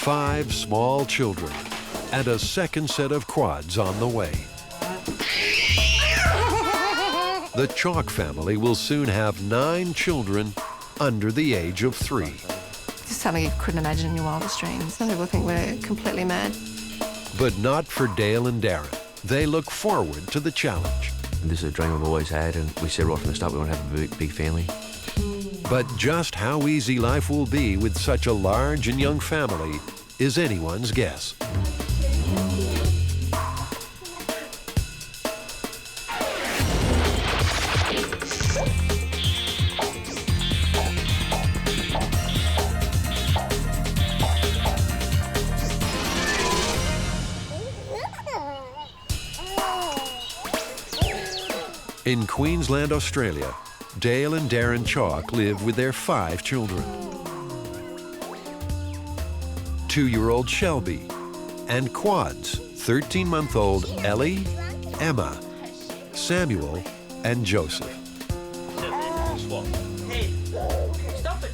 5 small children and a second set of quads on the way. The Chalk family will soon have 9 children under the age of 3. It's something you couldn't imagine in your wildest dreams. Some people think we're completely mad. But not for Dale and Darren. They look forward to the challenge. This is a dream I've always had, and we said right from the start we want to have a big family. But just how easy life will be with such a large and young family is anyone's guess. In Queensland, Australia, Dale and Darren Chalk live with their 5 children. 2-year-old Shelby and quads, 13-month-old Ellie, Emma, Samuel, and Joseph.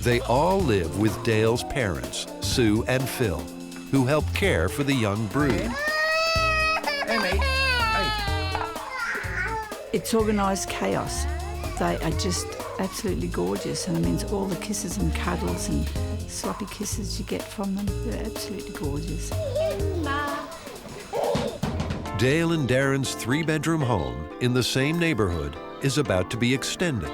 They all live with Dale's parents, Sue and Phil, who help care for the young brood. Hey, mate. It's organised chaos. They are just absolutely gorgeous, and I mean, all the kisses and cuddles and sloppy kisses you get from them, they're absolutely gorgeous. Dale and Darren's 3-bedroom home in the same neighbourhood is about to be extended.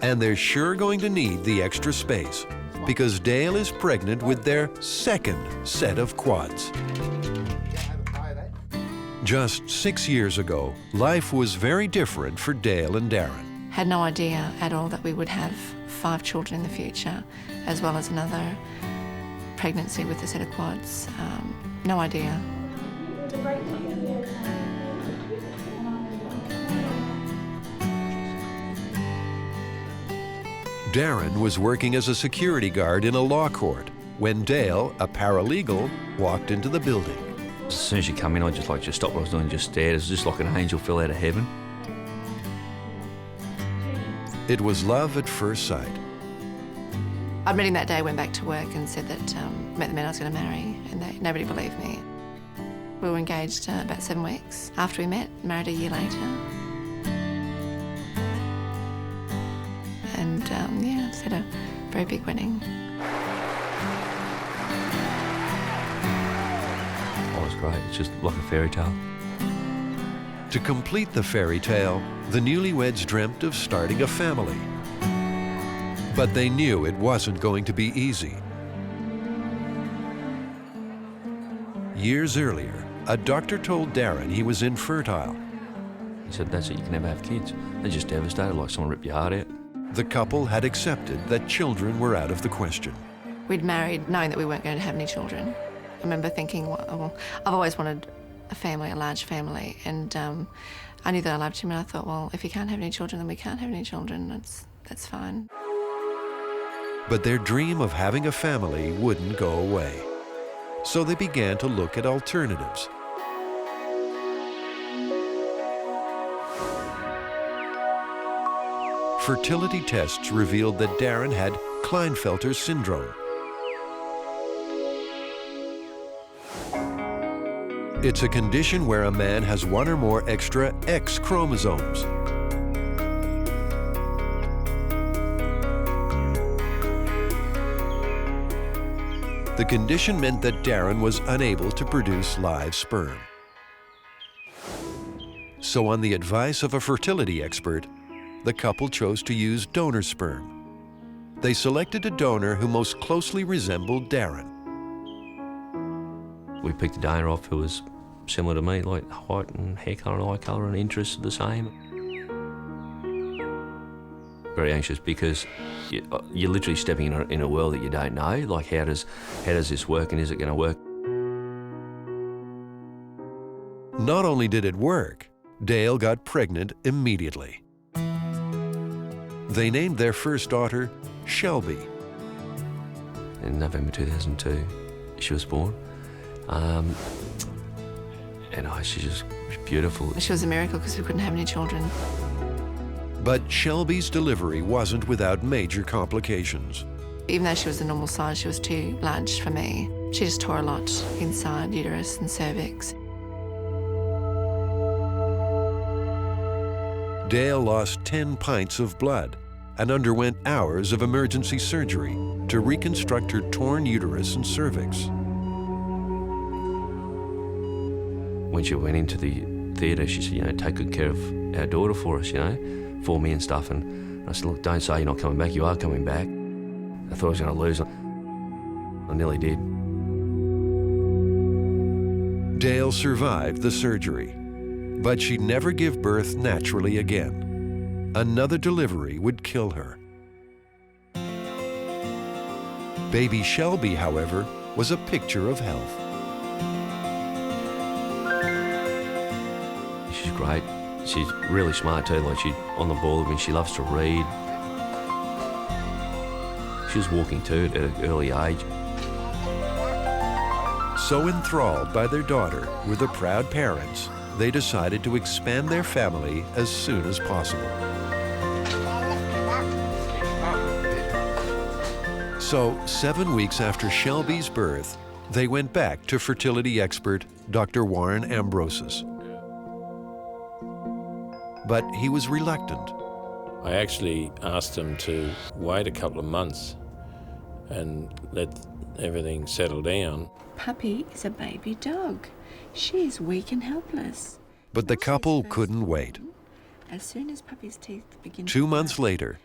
And they're sure going to need the extra space because Dale is pregnant with their 2nd set of quads. Just 6 years ago, life was very different for Dale and Darren. Had no idea at all that we would have 5 children in the future, as well as another pregnancy with a set of quads. No idea. Darren was working as a security guard in a law court when Dale, a paralegal, walked into the building. As soon as you come in, I just stopped what I was doing and just stared. It was just like an angel fell out of heaven. It was love at first sight. I'd met him that day, went back to work and said that met the man I was going to marry, and nobody believed me. We were engaged about 7 weeks after we met, married a year later. And yeah, just had a very big wedding. Oh, it was great. It's just like a fairy tale. To complete the fairy tale, the newlyweds dreamt of starting a family. But they knew it wasn't going to be easy. Years earlier, a doctor told Darren he was infertile. He said, "That's it, you can never have kids." They're just devastated, like someone ripped your heart out. The couple had accepted that children were out of the question. We'd married knowing that we weren't going to have any children. I remember thinking, well, I've always wanted a family, a large family, and I knew that I loved him, and I thought, well, if he can't have any children, then we can't have any children. That's fine. But their dream of having a family wouldn't go away. So they began to look at alternatives. Fertility tests revealed that Darren had Klinefelter syndrome. It's a condition where a man has 1 or more extra X chromosomes. The condition meant that Darren was unable to produce live sperm. So on the advice of a fertility expert, the couple chose to use donor sperm. They selected a donor who most closely resembled Darren. We picked a donor off who was similar to me, like height and hair colour and eye colour and interests are the same. Very anxious because you're literally stepping in a world that you don't know. Like, how does this work, and is it going to work? Not only did it work, Dale got pregnant immediately. They named their first daughter Shelby. In November 2002, she was born. And she's just beautiful. She was a miracle because we couldn't have any children. But Shelby's delivery wasn't without major complications. Even though she was the normal size, she was too large for me. She just tore a lot inside uterus and cervix. Dale lost 10 pints of blood and underwent hours of emergency surgery to reconstruct her torn uterus and cervix. When she went into the theatre, she said, you know, take good care of our daughter for us, you know, for me and stuff. And I said, look, don't say you're not coming back, you are coming back. I thought I was going to lose her. I nearly did. Dale survived the surgery, but she'd never give birth naturally again. Another delivery would kill her. Baby Shelby, however, was a picture of health. She's great. She's really smart too, like she's on the ball with me. She loves to read. She was walking too at an early age. So enthralled by their daughter were the proud parents, they decided to expand their family as soon as possible. So, 7 weeks after Shelby's birth, they went back to fertility expert Dr. Warren Ambrosis. But he was reluctant. I actually asked him to wait a couple of months and let everything settle down. Puppy is a baby dog. She is weak and helpless. But the couple couldn't wait. As soon as Puppy's teeth begin 2 months later,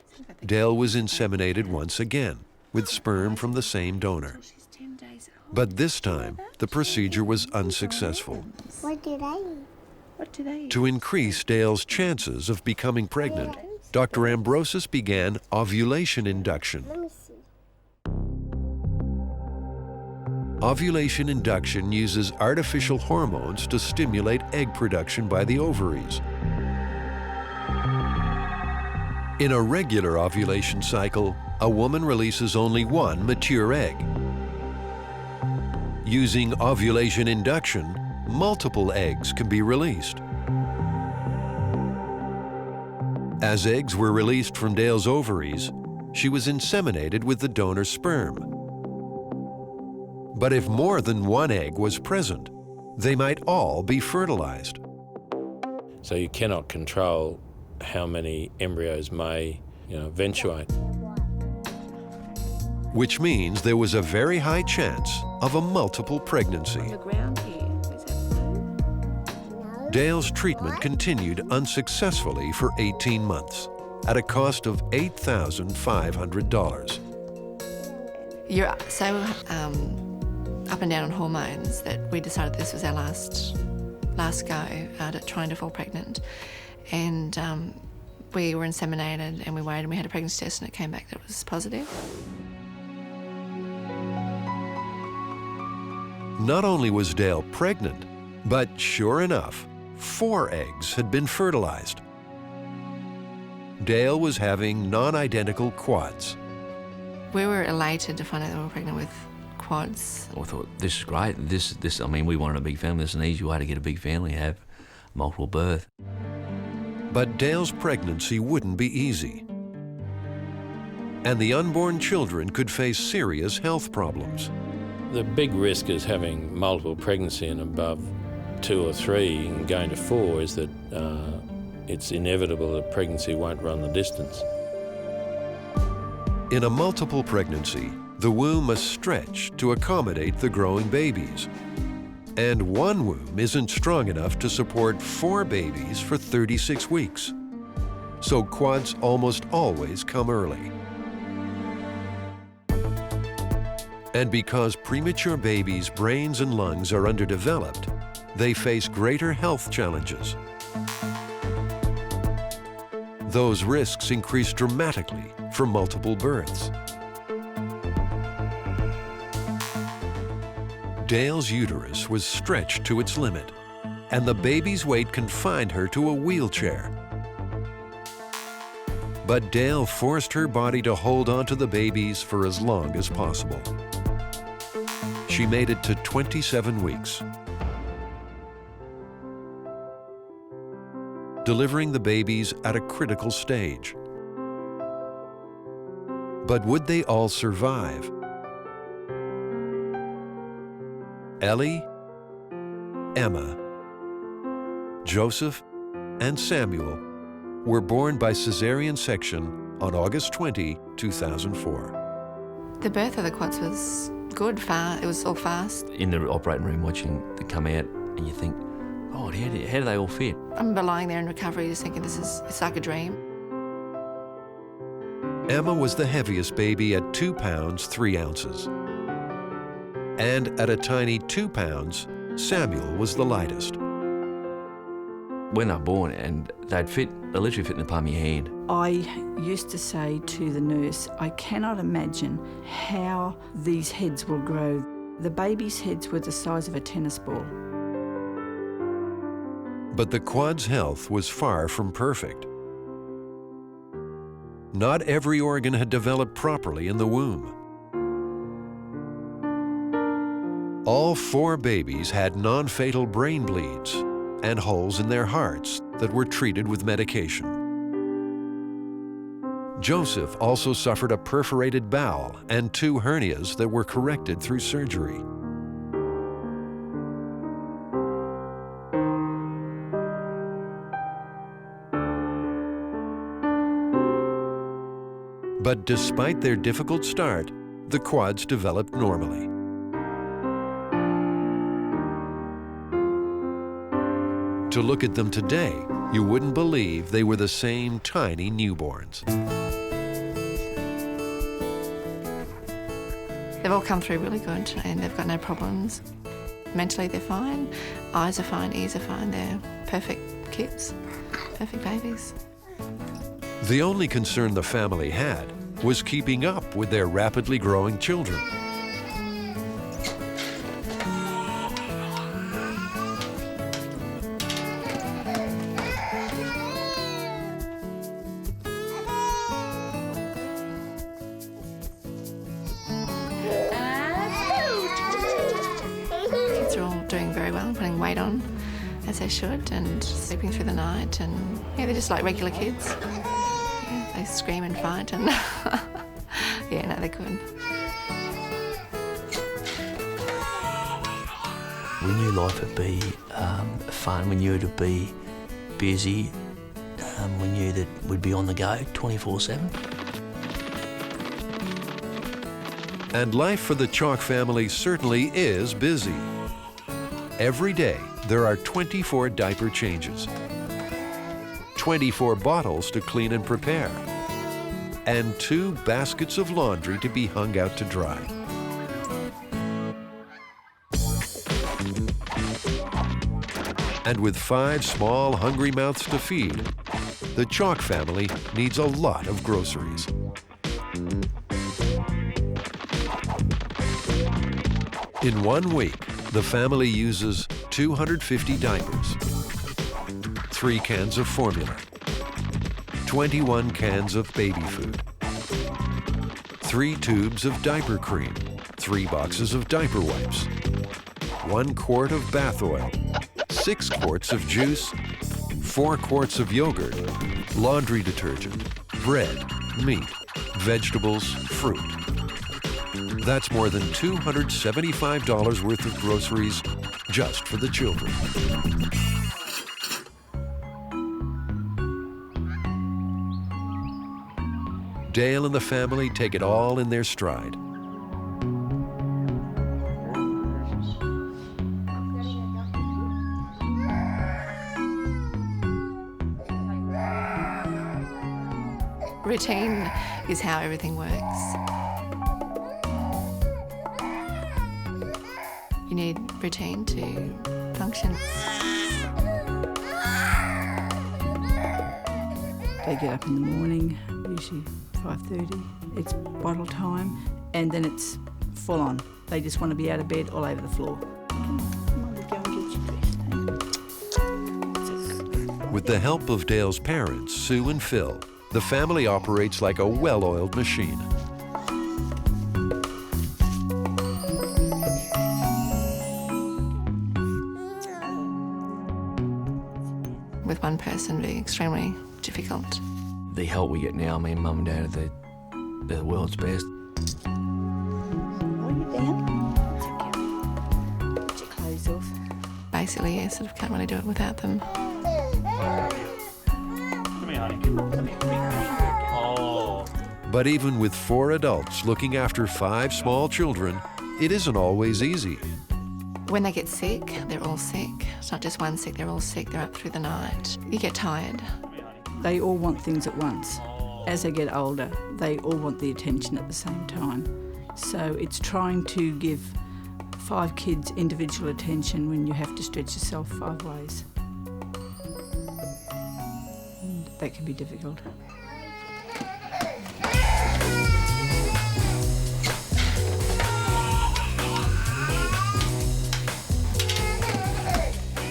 Dale was inseminated once again with sperm from the same donor. She's 10 days old. But this time, the procedure was unsuccessful. What did I eat? What do they eat? To increase Dale's chances of becoming pregnant, Dr. Ambrosis began ovulation induction. Let me see. Ovulation induction uses artificial hormones to stimulate egg production by the ovaries. In a regular ovulation cycle, a woman releases only one mature egg. Using ovulation induction, multiple eggs can be released. As eggs were released from Dale's ovaries, she was inseminated with the donor sperm. But if more than one egg was present, they might all be fertilized. So you cannot control how many embryos may, eventuate. Which means there was a very high chance of a multiple pregnancy. The ground here. Is that blue? Dale's treatment continued unsuccessfully for 18 months at a cost of $8,500. You're so up and down on hormones that we decided this was our last go at trying to fall pregnant. And we were inseminated and we waited and we had a pregnancy test and it came back that it was positive. Not only was Dale pregnant, but sure enough, 4 eggs had been fertilized. Dale was having non-identical quads. We were elated to find out that we were pregnant with quads. I thought, this is great. I mean, we wanted a big family. This is an easy way to get a big family, have multiple birth. But Dale's pregnancy wouldn't be easy. And the unborn children could face serious health problems. The big risk is having multiple pregnancy and above 2 or 3 and going to 4 is that it's inevitable that pregnancy won't run the distance. In a multiple pregnancy, the womb must stretch to accommodate the growing babies. And one womb isn't strong enough to support 4 babies for 36 weeks. So quads almost always come early. And because premature babies' brains and lungs are underdeveloped, they face greater health challenges. Those risks increase dramatically for multiple births. Dale's uterus was stretched to its limit, and the baby's weight confined her to a wheelchair. But Dale forced her body to hold on to the babies for as long as possible. She made it to 27 weeks, delivering the babies at a critical stage. But would they all survive? Ellie, Emma, Joseph, and Samuel were born by cesarean section on August 20, 2004. The birth of the quads was good, it was all fast. In the operating room watching them come out and you think, oh, how do they all fit? I remember lying there in recovery just thinking it's like a dream. Emma was the heaviest baby at 2 pounds 3 ounces. And at a tiny 2 pounds, Samuel was the lightest. When they're born, and they literally fit in the palm of your hand. I used to say to the nurse, I cannot imagine how these heads will grow. The babies' heads were the size of a tennis ball. But the quad's health was far from perfect. Not every organ had developed properly in the womb. All 4 babies had non-fatal brain bleeds and holes in their hearts that were treated with medication. Joseph also suffered a perforated bowel and 2 hernias that were corrected through surgery. But despite their difficult start, the quads developed normally. To look at them today, you wouldn't believe they were the same tiny newborns. They've all come through really good and they've got no problems. Mentally they're fine, eyes are fine, ears are fine, they're perfect kids, perfect babies. The only concern the family had was keeping up with their rapidly growing children. Kids are all doing very well, putting weight on as they should and sleeping through the night, and yeah, they're just like regular kids. Yeah, they scream and fight and yeah, no, they're good. We knew life would be fun, we knew it would be busy, we knew that we'd be on the go 24/7. And life for the Chalk family certainly is busy. Every day, there are 24 diaper changes, 24 bottles to clean and prepare, and 2 baskets of laundry to be hung out to dry. And with 5 small, hungry mouths to feed, the Chalk family needs a lot of groceries. In 1 week, the family uses 250 diapers, 3 cans of formula, 21 cans of baby food, 3 tubes of diaper cream, 3 boxes of diaper wipes, 1 quart of bath oil, 6 quarts of juice, 4 quarts of yogurt, laundry detergent, bread, meat, vegetables, fruit. That's more than $275 worth of groceries just for the children. Dale and the family take it all in their stride. Routine is how everything works. You need routine to function. They get up in the morning, usually 5:30. It's bottle time, and then it's full on. They just want to be out of bed all over the floor. Come on, we'll go and get you dressed. With the help of Dale's parents, Sue and Phil, the family operates like a well-oiled machine. With one person being extremely difficult. The help we get now, me and Mum and Dad, they're the world's best. Hold you down. It's basically, yeah, sort of can't really do it without them. But even with 4 adults looking after 5 small children, it isn't always easy. When they get sick, they're all sick. It's not just one sick, they're all sick, they're up through the night. You get tired. They all want things at once. As they get older, they all want the attention at the same time. So it's trying to give 5 kids individual attention when you have to stretch yourself 5 ways. And that can be difficult.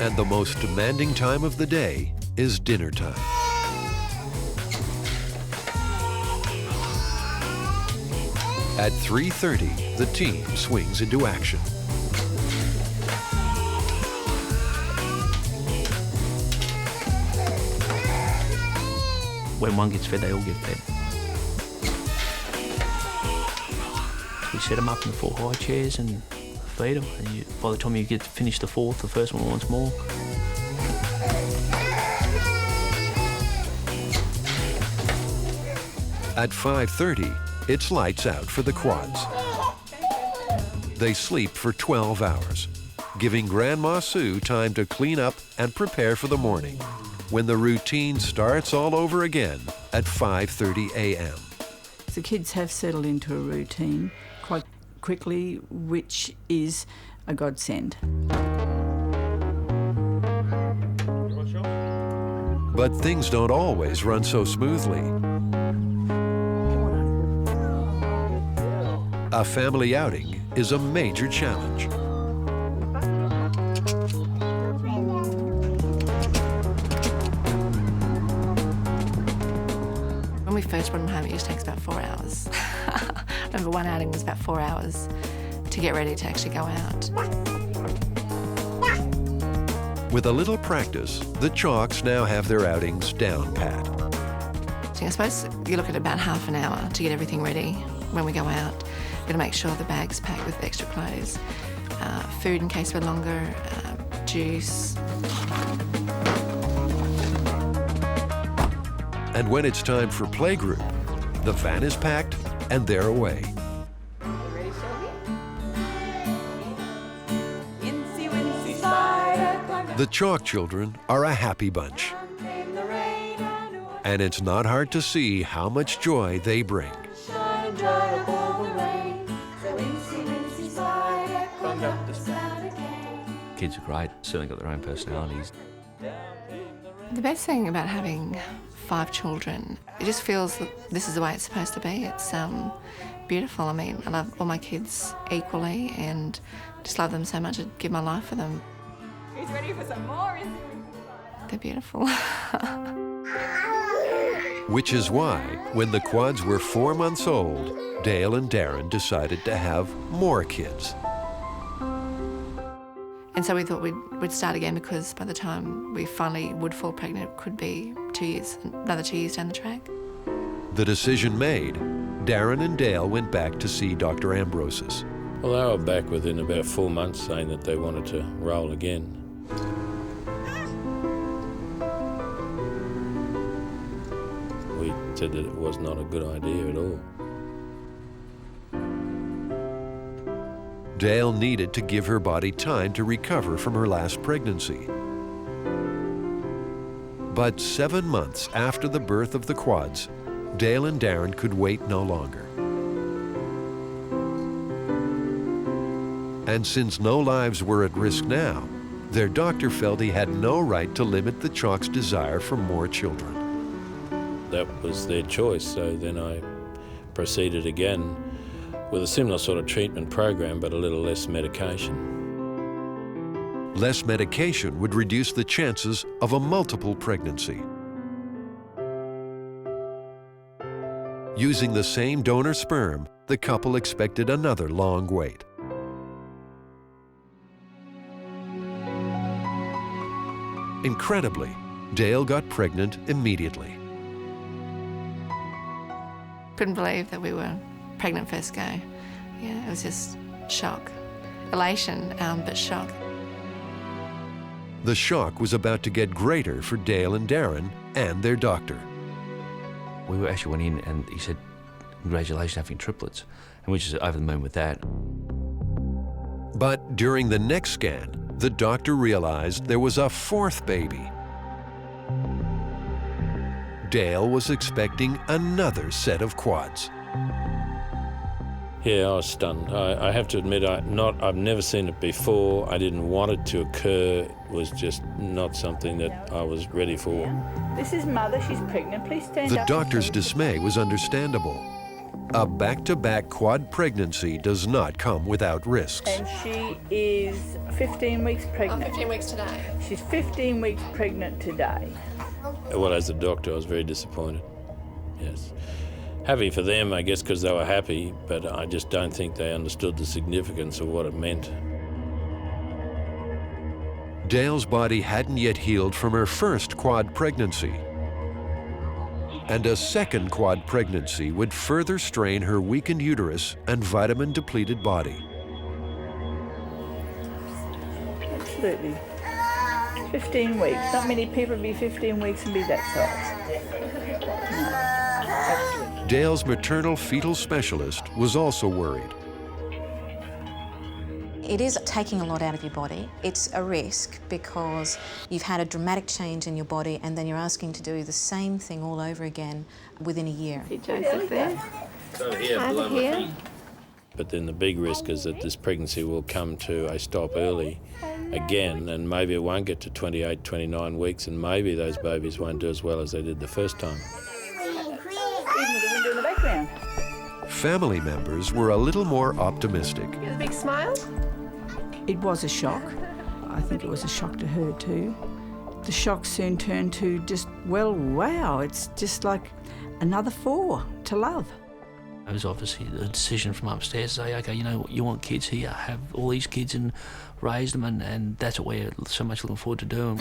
And the most demanding time of the day is dinner time. At 3:30, the team swings into action. When one gets fed, they all get fed. We set them up in the 4 high chairs and feed them. And by the time you get to finish the 4th, the first one wants more. At 5:30, it's lights out for the quads. They sleep for 12 hours, giving Grandma Sue time to clean up and prepare for the morning, when the routine starts all over again at 5:30 a.m. The kids have settled into a routine quite quickly, which is a godsend. But things don't always run so smoothly. A family outing is a major challenge. When we first brought them home, it usually takes about 4 hours. I remember one outing was about 4 hours to get ready to actually go out. With a little practice, the Chalks now have their outings down pat. So I suppose you look at about half an hour to get everything ready when we go out. We've got to make sure the bag's packed with extra clothes, food in case we're longer, juice. And when it's time for playgroup, the van is packed and they're away. The Chalk children are a happy bunch. And it's not hard to see how much joy they bring. Kids are great, certainly got their own personalities. The best thing about having 5 children, it just feels that this is the way it's supposed to be. It's beautiful. I mean, I love all my kids equally and just love them so much. I'd give my life for them. Who's ready for some more? They're beautiful. Which is why, when the quads were 4 months old, Dale and Darren decided to have more kids. And so we thought we'd start again, because by the time we finally would fall pregnant, it could be 2 years, another 2 years down the track. The decision made, Darren and Dale went back to see Dr. Ambrosius. Well, they were back within about 4 months saying that they wanted to roll again. We said that it was not a good idea at all. Dale needed to give her body time to recover from her last pregnancy. But 7 months after the birth of the quads, Dale and Darren could wait no longer. And since no lives were at risk now, their doctor felt he had no right to limit the Chalks' desire for more children. That was their choice, so then I proceeded again with a similar sort of treatment program, but a little less medication. Less medication would reduce the chances of a multiple pregnancy. Using the same donor sperm, the couple expected another long wait. Incredibly, Dale got pregnant immediately. Couldn't believe that we were pregnant first go. Yeah, it was just shock. Elation, but shock. The shock was about to get greater for Dale and Darren and their doctor. We actually went in and he said, congratulations on having triplets, and we just over the moon with that. But during the next scan, the doctor realized there was a fourth baby. Dale was expecting another set of quads. Yeah, I was stunned. I have to admit, I've never seen it before. I didn't want it to occur. It was just not something that I was ready for. This is Mother, she's pregnant. Please stand up. The doctor's dismay was understandable. A back-to-back quad pregnancy does not come without risks. And she is 15 weeks pregnant. 15 weeks today. She's 15 weeks pregnant today. Well, as a doctor, I was very disappointed. Yes. Happy for them, I guess, because they were happy, but I just don't think they understood the significance of what it meant. Dale's body hadn't yet healed from her first quad pregnancy. And a second quad pregnancy would further strain her weakened uterus and vitamin-depleted body. Absolutely. 15 weeks. Not many people would be 15 weeks and be that size. No, absolutely. Dale's maternal fetal specialist was also worried. It is taking a lot out of your body. It's a risk because you've had a dramatic change in your body and then you're asking to do the same thing all over again within a year. See Joseph there? Over here. But then the big risk is that this pregnancy will come to a stop early again, and maybe it won't get to 28, 29 weeks, and maybe those babies won't do as well as they did the first time. Even with the window in the background. Family members were a little more optimistic. You got a big smile? It was a shock. I think it was a shock to her too. The shock soon turned to just, well, wow, it's just like another 4 to love. It was obviously a decision from upstairs to say, okay, you know, you want kids here, have all these kids and raise them, and that's what we're so much looking forward to doing.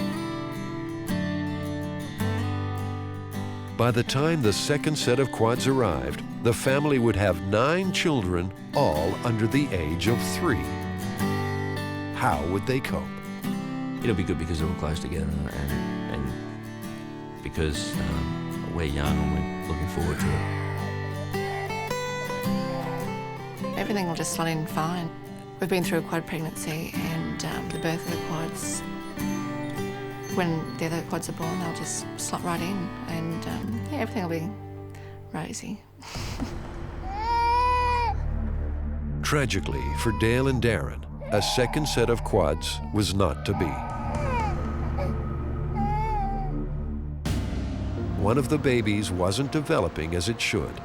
By the time the second set of quads arrived, the family would have 9 children, all under the age of 3. How would they cope? It'll be good because they're all close together and because we're young and we're looking forward to it. Everything will just slot in fine. We've been through a quad pregnancy and the birth of the quads. When the other quads are born, they'll just slot right in and yeah, everything will be rosy. Tragically, for Dale and Darren, a second set of quads was not to be. One of the babies wasn't developing as it should.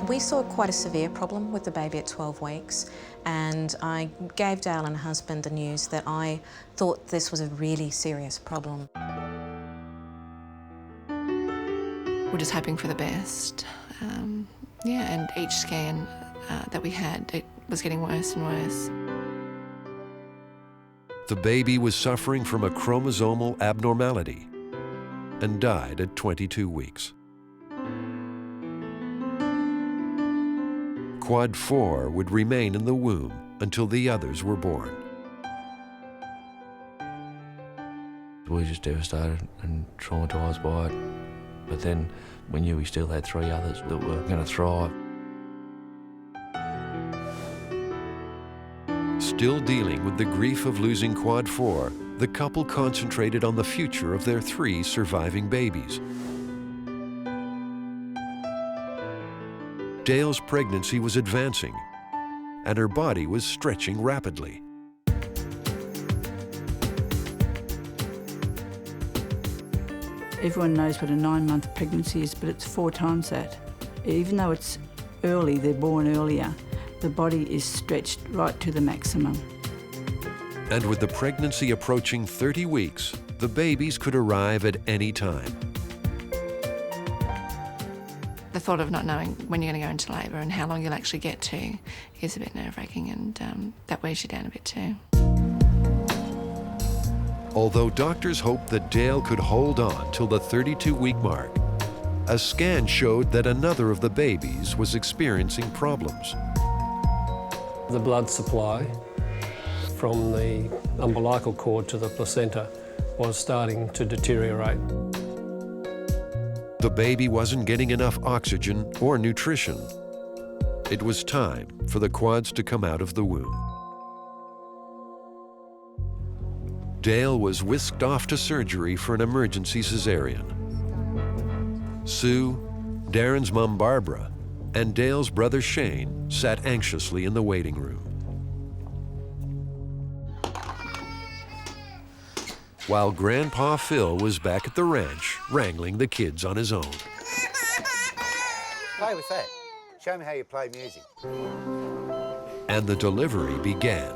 We saw quite a severe problem with the baby at 12 weeks, and I gave Dale and her husband the news that I thought this was a really serious problem. We're just hoping for the best. Yeah, and each scan that we had, it was getting worse and worse. The baby was suffering from a chromosomal abnormality and died at 22 weeks. Quad 4 would remain in the womb until the others were born. We were just devastated and traumatised by it. But then we knew we still had 3 others that were going to thrive. Still dealing with the grief of losing Quad 4, the couple concentrated on the future of their 3 surviving babies. Dale's pregnancy was advancing, and her body was stretching rapidly. Everyone knows what a 9-month pregnancy is, but it's 4 times that. Even though it's early, they're born earlier, the body is stretched right to the maximum. And with the pregnancy approaching 30 weeks, the babies could arrive at any time. The thought of not knowing when you're going to go into labour and how long you'll actually get to is a bit nerve-wracking, and that wears you down a bit too. Although doctors hoped that Dale could hold on till the 32-week mark, a scan showed that another of the babies was experiencing problems. The blood supply from the umbilical cord to the placenta was starting to deteriorate. The baby wasn't getting enough oxygen or nutrition. It was time for the quads to come out of the womb. Dale was whisked off to surgery for an emergency cesarean. Sue, Darren's mum Barbara, and Dale's brother Shane sat anxiously in the waiting room. While Grandpa Phil was back at the ranch wrangling the kids on his own. Play with that. Show me how you play music. And the delivery began.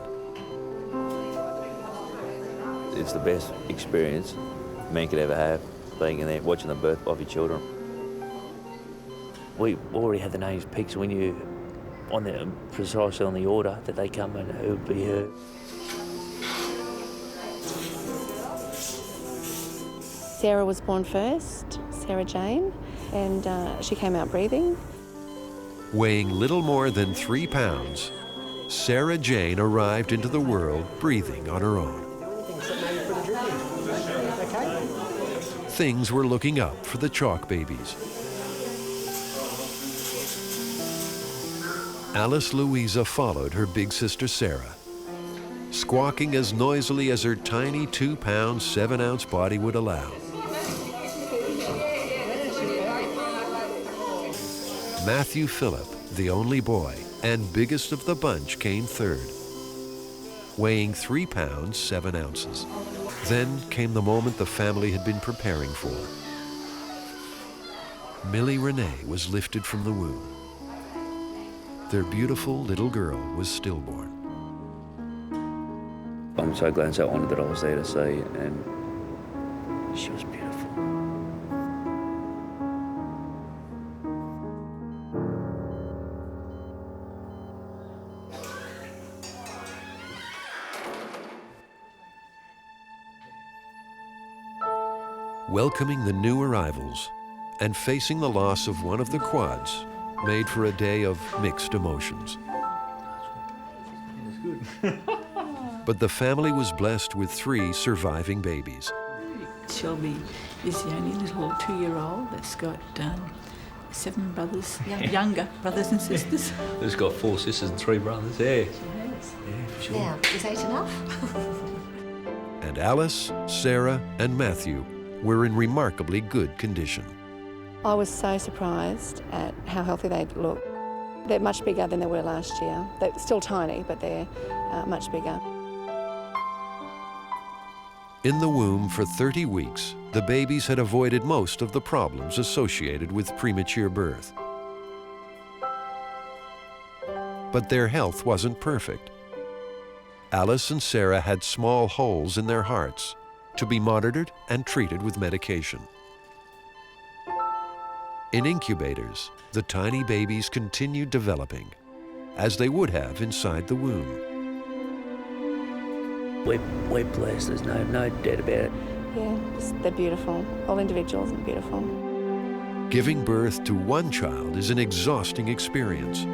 It's the best experience a man could ever have, being in there, watching the birth of your children. We already had the names picked, so we knew precisely on the order that they come and who would be her. Sarah was born first, Sarah Jane, and she came out breathing. Weighing little more than 3 pounds, Sarah Jane arrived into the world breathing on her own. Things were looking up for the Chalk babies. Alice Louisa followed her big sister Sarah, squawking as noisily as her tiny 2-pound, 7-ounce body would allow. Matthew Phillip, the only boy and biggest of the bunch, came third, weighing 3 pounds, 7 ounces. Then came the moment the family had been preparing for. Millie Renee was lifted from the womb. Their beautiful little girl was stillborn. I'm so glad and so honoured that I was there to see, and she was beautiful. Welcoming the new arrivals and facing the loss of one of the quads made for a day of mixed emotions. But the family was blessed with 3 surviving babies. Shelby is the only little 2-year-old that's got 7 brothers, younger brothers and sisters. Who's got 4 sisters and 3 brothers? Yeah. She has. Yeah, for sure. Now, is 8 enough? And Alice, Sarah, and Matthew were in remarkably good condition. I was so surprised at how healthy they look. They're much bigger than they were last year. They're still tiny, but they're much bigger. In the womb for 30 weeks, the babies had avoided most of the problems associated with premature birth. But their health wasn't perfect. Alice and Sarah had small holes in their hearts to be monitored and treated with medication. In incubators, the tiny babies continued developing, as they would have inside the womb. We're blessed, there's no doubt about it. Yeah, they're beautiful. All individuals are beautiful. Giving birth to one child is an exhausting experience.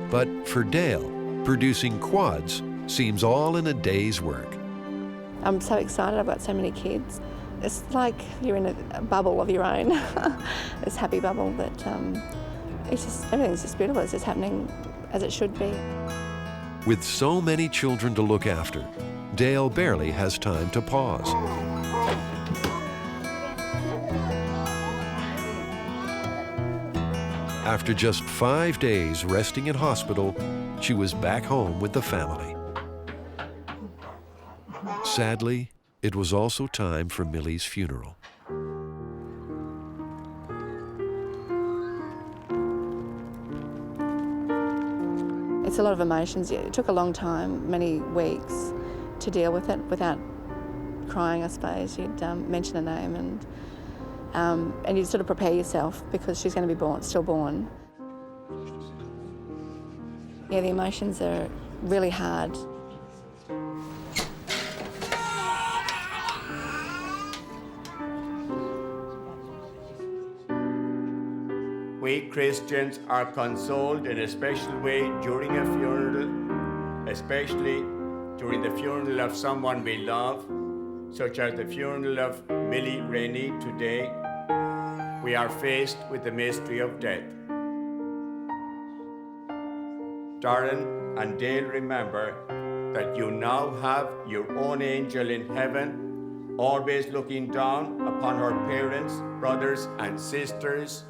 But for Dale, producing quads seems all in a day's work. I'm so excited. I've got so many kids. It's like you're in a bubble of your own, this happy bubble that everything's just beautiful. It's just happening as it should be. With so many children to look after, Dale barely has time to pause. After just 5 days resting in hospital, she was back home with the family. Sadly, it was also time for Millie's funeral. It's a lot of emotions. It took a long time, many weeks, to deal with it without crying, I suppose. You'd mention a name and you'd sort of prepare yourself because she's going to be stillborn. Yeah, the emotions are really hard. We Christians are consoled in a special way during a funeral, especially during the funeral of someone we love, such as the funeral of Millie Rainey today, we are faced with the mystery of death. Darren and Dale, remember that you now have your own angel in heaven, always looking down upon her parents, brothers, and sisters.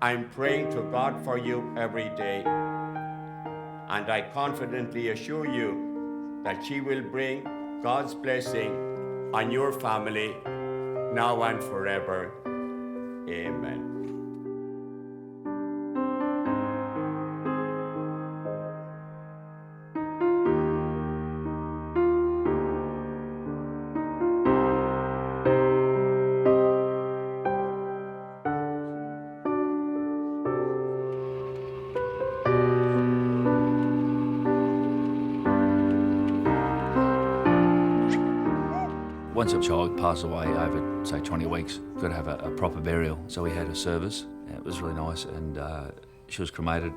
I'm praying to God for you every day. And I confidently assure you that she will bring God's blessing on your family now and forever. Amen. Once a child passes away over, say, 20 weeks, you've got to have a proper burial. So we had a service, and it was really nice, and she was cremated.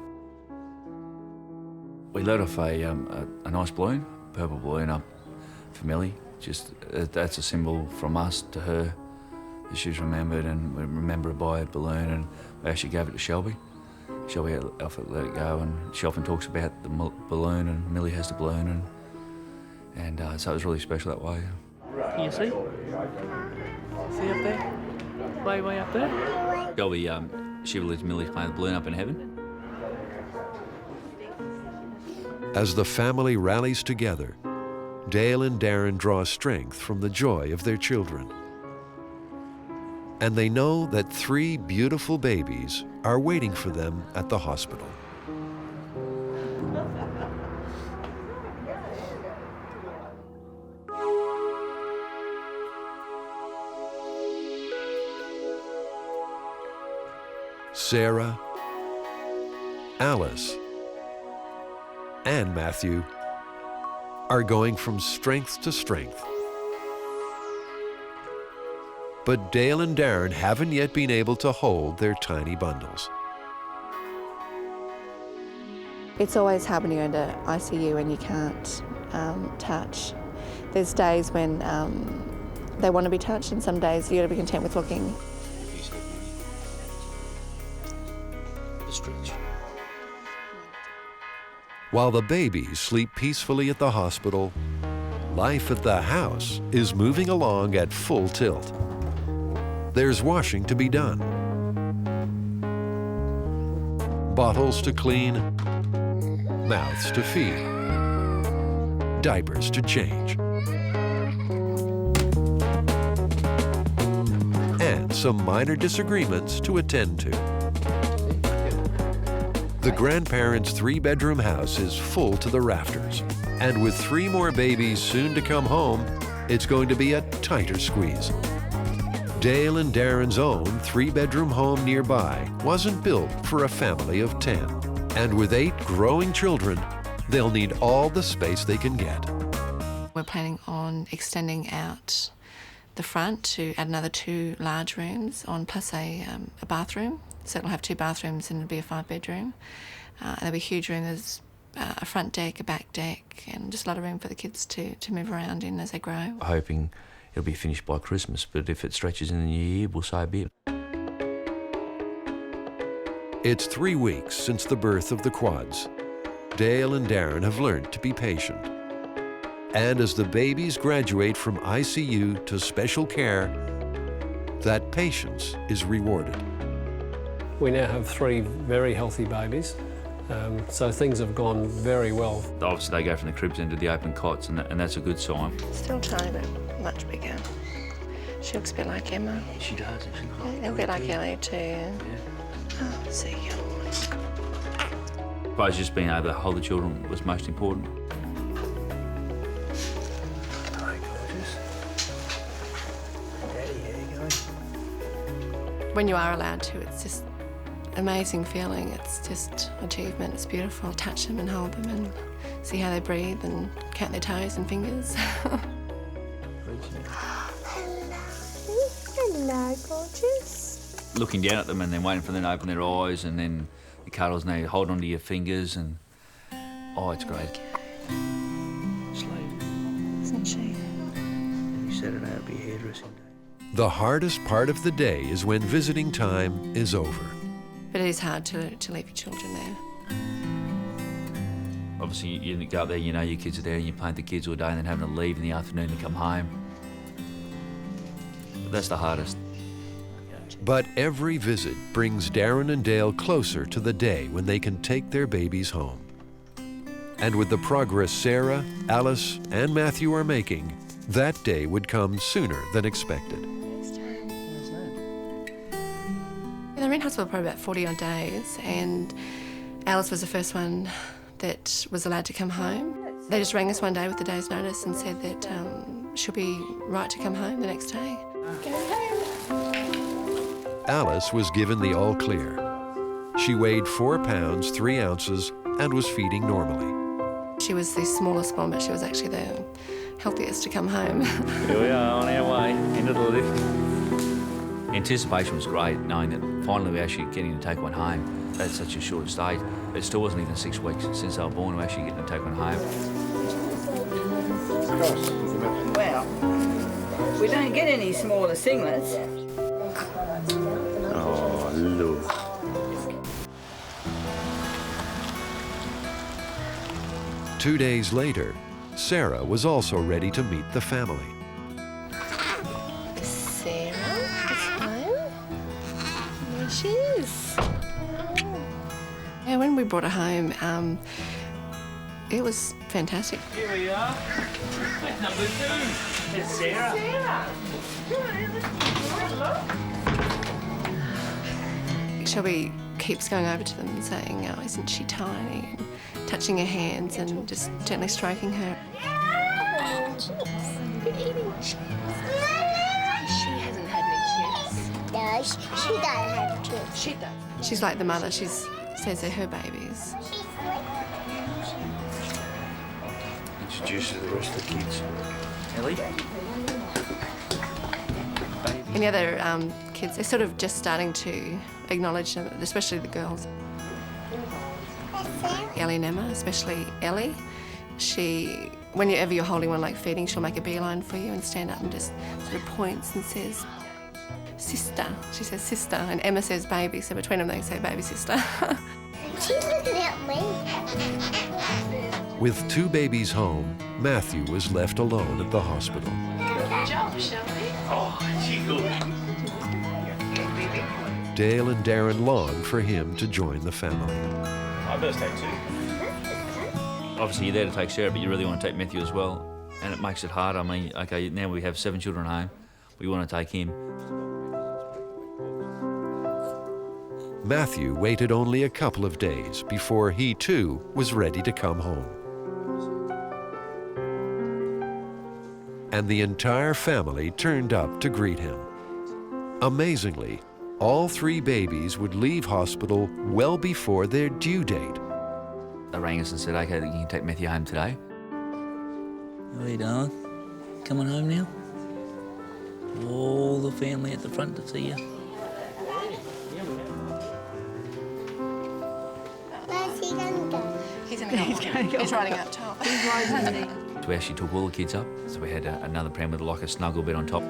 We let off a nice balloon, purple balloon up for Millie. Just that's a symbol from us to her that she's remembered, and we remember her by a balloon, and we actually gave it to Shelby. Shelby let it go, and she often talks about the balloon, and Millie has the balloon, and so it was really special that way. Can you see? See up there? Way up there? Shelby, she believes Millie's playing the balloon up in heaven. As the family rallies together, Dale and Darren draw strength from the joy of their children. And they know that 3 beautiful babies are waiting for them at the hospital. Sarah, Alice, and Matthew are going from strength to strength. But Dale and Darren haven't yet been able to hold their tiny bundles. It's always hard when you go into ICU and you can't touch. There's days when they want to be touched, and some days you got to be content with looking. While the babies sleep peacefully at the hospital, life at the house is moving along at full tilt. There's washing to be done, bottles to clean, mouths to feed, diapers to change, and some minor disagreements to attend to. The grandparents' 3-bedroom house is full to the rafters, and with 3 more babies soon to come home, it's going to be a tighter squeeze. Dale and Darren's own 3-bedroom home nearby wasn't built for a family of 10, and with 8 growing children, they'll need all the space they can get. We're planning on extending out the front to add another 2 large rooms on, plus a bathroom. So it'll have 2 bathrooms and it'll be a 5-bedroom. There'll be a huge room. There's a front deck, a back deck, and just a lot of room for the kids to move around in as they grow. Hoping it'll be finished by Christmas, but if it stretches in the new year, we'll say a bit. It's 3 weeks since the birth of the quads. Dale and Darren have learned to be patient. And as the babies graduate from ICU to special care, that patience is rewarded. We now have 3 very healthy babies, so things have gone very well. Obviously, they go from the cribs into the open cots, and that's a good sign. Still tiny, but much bigger. She looks a bit like Emma. She does, actually. Yeah, a bit like Ellie too. Yeah. Oh, see you. I suppose just being able to hold the children was most important. When you are allowed to, it's just an amazing feeling. It's just achievement. It's beautiful. Touch them and hold them and see how they breathe and count their toes and fingers. Hello, gorgeous. Looking down at them and then waiting for them to open their eyes, and then the cuddles, and they hold onto your fingers, and oh, it's great. Slave. didn't she? Saturday will be hairdressing day. The hardest part of the day is when visiting time is over. But it is hard to leave your children there. Obviously, you go up there, you know your kids are there, and you paint the kids all day, and then having to leave in the afternoon to come home. But that's the hardest. But every visit brings Darren and Dale closer to the day when they can take their babies home. And with the progress Sarah, Alice, and Matthew are making, that day would come sooner than expected. They were in hospital probably about 40 odd days, and Alice was the first one that was allowed to come home. They just rang us one day with the day's notice and said that she'll be right to come home the next day. Alice was given the all clear. She weighed 4 pounds, 3 ounces, and was feeding normally. She was the smallest one, but she was actually the healthiest to come home. Here we are on our way into the lift. Anticipation was great, knowing that finally we're actually getting to take one home. That's such a short stage. It still wasn't even 6 weeks since they were born, we're actually getting to take one home. Well, we don't get any smaller singlets. Oh, look. 2 days later, Sarah was also ready to meet the family. Sarah is home. There she is. Yeah, when we brought her home, it was fantastic. Here we are. That's number 2. It's Sarah. Shelby keeps going over to them and saying, "Oh, isn't she tiny?" And touching her hands and just gently stroking her. You're eating chips. She hasn't had any chips. No, she doesn't have chips. She does. She's like the mother. She says they're her babies. Introduce her to the rest of the kids. Ellie? Any other kids, they're sort of just starting to acknowledge them, especially the girls. Ellie and Emma, especially Ellie. She, whenever you're holding one like feeding, she'll make a beeline for you and stand up and just sort of points and says, "Sister." She says sister, and Emma says baby, so between them they say baby sister. She's looking at me. With 2 babies home, Matthew was left alone at the hospital. Good job, Shelby. Oh, she good. Dale and Darren longed for him to join the family. I best take 2. Obviously, you're there to take Sarah, but you really want to take Matthew as well, and it makes it hard. I mean, okay, now we have 7 children at home. We want to take him. Matthew waited only a couple of days before he too was ready to come home. And the entire family turned up to greet him. Amazingly, all 3 babies would leave hospital well before their due date. They rang us and said, okay, you can take Matthew home today. How are you, darling? Coming home now? All the family at the front to see you. Where's he going to go? He's in the He's riding up top. He's riding. So we actually took all the kids up, so we had another pram with like a snuggle bed on top.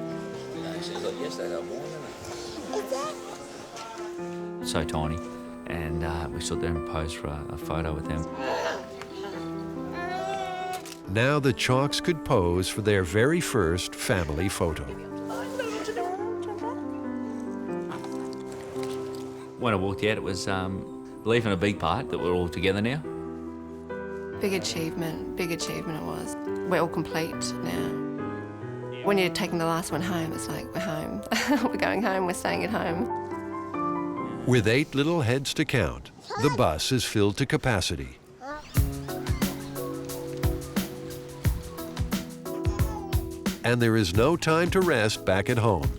So tiny, and we stood there and posed for a photo with them. Now the Chalks could pose for their very first family photo. When I walked out, it was relief and a big part that we're all together now. Big achievement it was. We're all complete now. When you're taking the last one home, it's like, we're home. We're going home, we're staying at home. With 8 little heads to count, the bus is filled to capacity. And there is no time to rest back at home,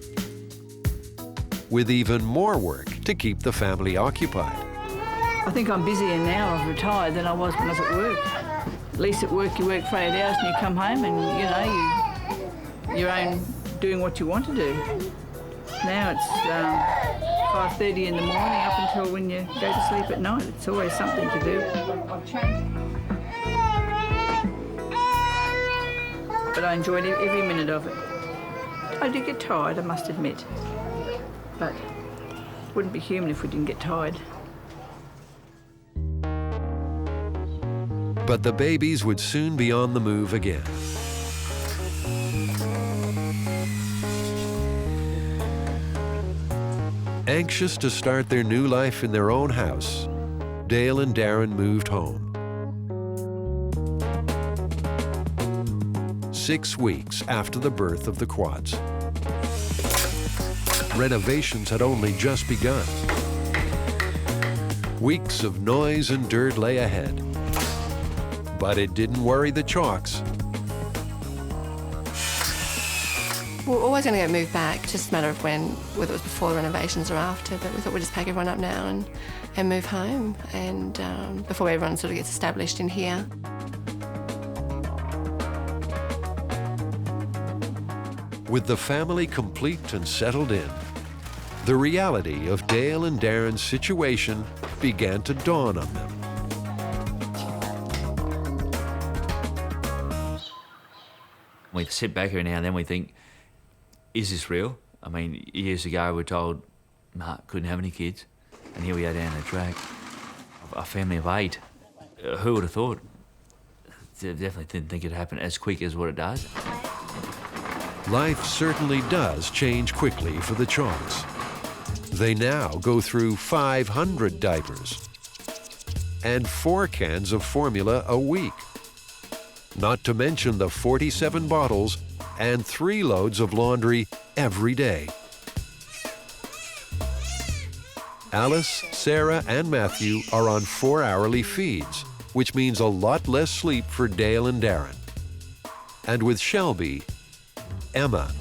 with even more work to keep the family occupied. I think I'm busier now, I've retired, than I was when I was at work. At least at work you work for 8 hours and you come home and, you know, you're own doing what you want to do. Now it's 5:30 in the morning up until when you go to sleep at night. It's always something to do. I've changed. but I enjoyed every minute of it. I did get tired, I must admit, but it wouldn't be human if we didn't get tired. But the babies would soon be on the move again. Anxious to start their new life in their own house, Dale and Darren moved home. 6 weeks after the birth of the quads. Renovations had only just begun. Weeks of noise and dirt lay ahead. But it didn't worry the Chalks. We're always going to get moved back, just a matter of when, whether it was before the renovations or after, but we thought we'd just pack everyone up now and move home, and before everyone sort of gets established in here. With the family complete and settled in, the reality of Dale and Darren's situation began to dawn on them. We sit back here now and then we think, is this real? I mean, years ago we were told, Mark couldn't have any kids, and here we are down the track, a family of 8. Who would have thought? Definitely didn't think it'd happen as quick as what it does. Life certainly does change quickly for the Chalks. They now go through 500 diapers and 4 cans of formula a week, not to mention the 47 bottles and 3 loads of laundry every day. Alice, Sarah, and Matthew are on 4-hourly feeds, which means a lot less sleep for Dale and Darren. And with Shelby, Emma,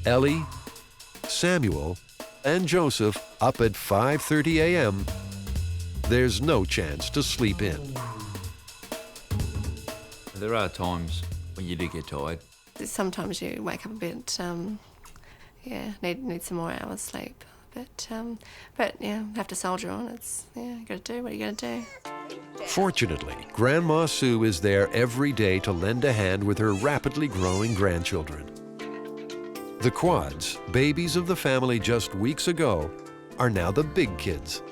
Ellie, Samuel, and Joseph up at 5:30 a.m., there's no chance to sleep in. There are times when you do get tired. Sometimes you wake up a bit, need some more hours sleep. But yeah, have to soldier on. You got to do what you got to do. Fortunately, Grandma Sue is there every day to lend a hand with her rapidly growing grandchildren. The Quads, babies of the family just weeks ago, are now the big kids.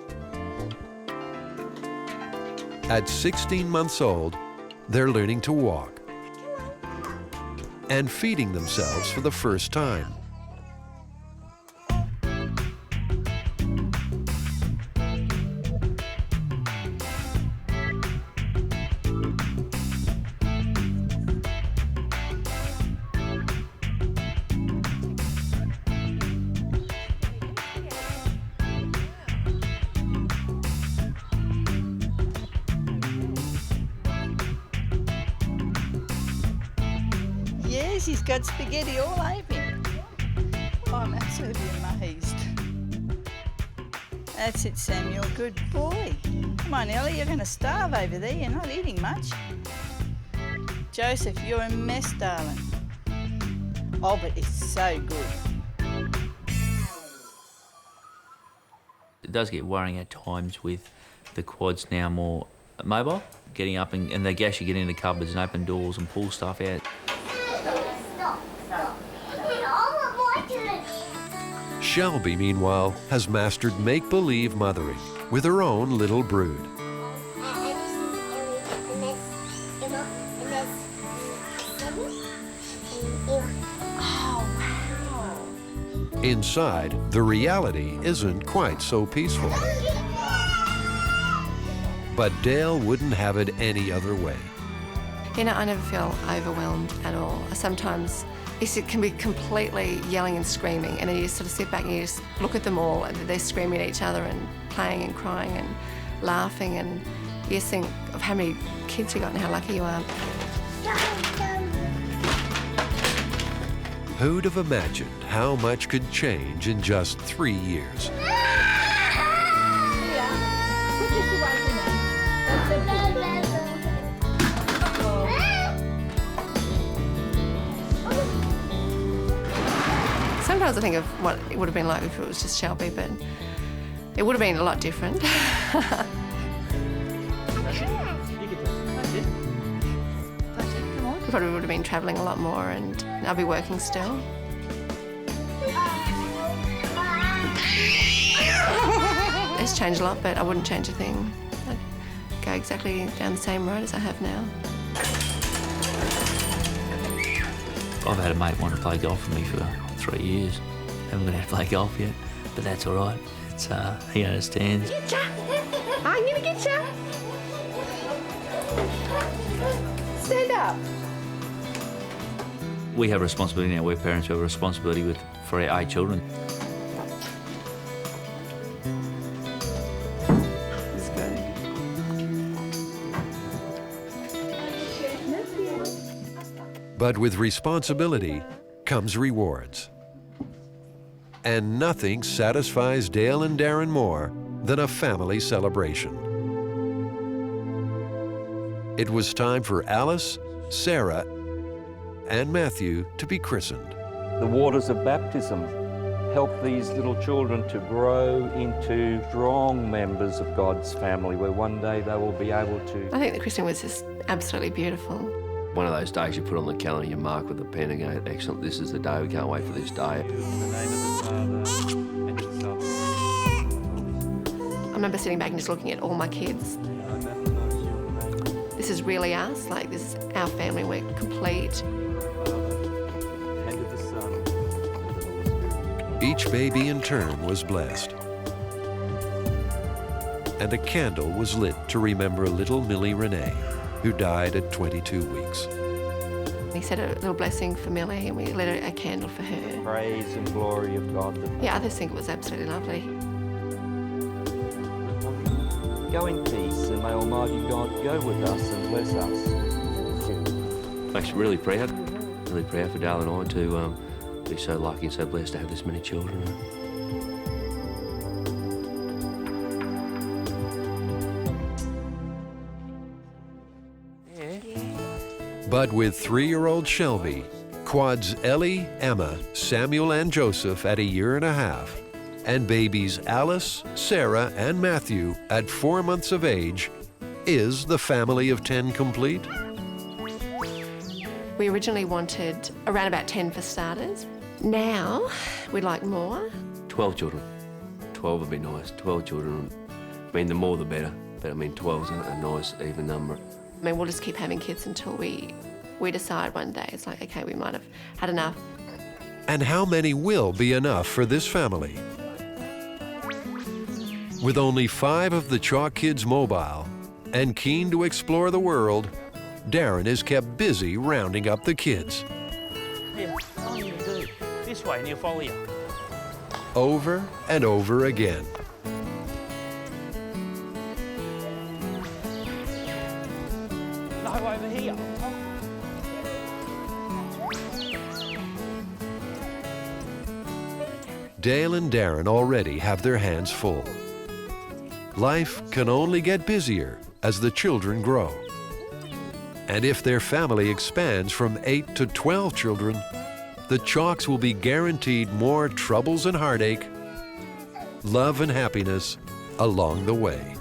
At 16 months old, they're learning to walk and feeding themselves for the first time. Yes, he's got spaghetti all over him. Oh, I'm absolutely amazed. That's it, Samuel. Good boy. Come on, Ellie, you're going to starve over there. You're not eating much. Joseph, you're a mess, darling. Oh, but it's so good. It does get worrying at times with the Quads now more mobile, getting up and they actually get into cupboards and open doors and pull stuff out. Shelby, meanwhile, has mastered make-believe mothering with her own little brood. Inside, the reality isn't quite so peaceful. But Dale wouldn't have it any other way. You know, I never feel overwhelmed at all. Sometimes it can be completely yelling and screaming, and then you just sort of sit back and you just look at them all, and they're screaming at each other and playing and crying and laughing, and you just think of how many kids you got and how lucky you are. Who'd have imagined how much could change in just 3 years? Sometimes I think of what it would have been like if it was just Shelby, but it would have been a lot different. Would probably would have been travelling a lot more, and I'll be working still. It's changed a lot, but I wouldn't change a thing. I'd go exactly down the same road as I have now. I've had a mate want to play golf with me for 3 years. Haven't been able to play golf yet, but that's all right. It's, he understands. Getcha! I'm gonna get you. Stand up. We have a responsibility now. We're parents who have a responsibility for our 8 children. It's good. But with responsibility comes rewards. And nothing satisfies Dale and Darren more than a family celebration. It was time for Alice, Sarah, and Matthew to be christened. The waters of baptism help these little children to grow into strong members of God's family, where one day they will be able to... I think the christening was just absolutely beautiful. One of those days you put on the calendar, you mark with a pen and go, excellent, this is the day, we can't wait for this day. In the name of the Father, and of the Son. I remember sitting back and just looking at all my kids. This is really us, like this is our family, we're complete. And of the Son. Each baby in turn was blessed. And a candle was lit to remember little Millie Renee, who died at 22 weeks. We said a little blessing for Millie and we lit a candle for her. Praise and glory of God. Yeah, I just think it was absolutely lovely. Go in peace, and may Almighty God go with us and bless us. I'm actually really proud for Dale and I to be so lucky and so blessed to have this many children. But with 3-year-old Shelby, quads Ellie, Emma, Samuel, and Joseph at 1.5 years, and babies Alice, Sarah, and Matthew at 4 months of age, is the family of 10 complete? We originally wanted around about 10 for starters. Now, we'd like more. 12 children. 12 would be nice. 12 children. I mean, the more the better. But I mean, 12's a nice, even number. I mean, we'll just keep having kids until we decide one day. It's like, okay, we might have had enough. And how many will be enough for this family? With only 5 of the Chalk kids mobile and keen to explore the world, Darren is kept busy rounding up the kids. Yeah, all you do. This way and he'll follow you. Over and over again. No, over here. Dale and Darren already have their hands full. Life can only get busier as the children grow. And if their family expands from 8 to 12 children, the Chalks will be guaranteed more troubles and heartache, love and happiness along the way.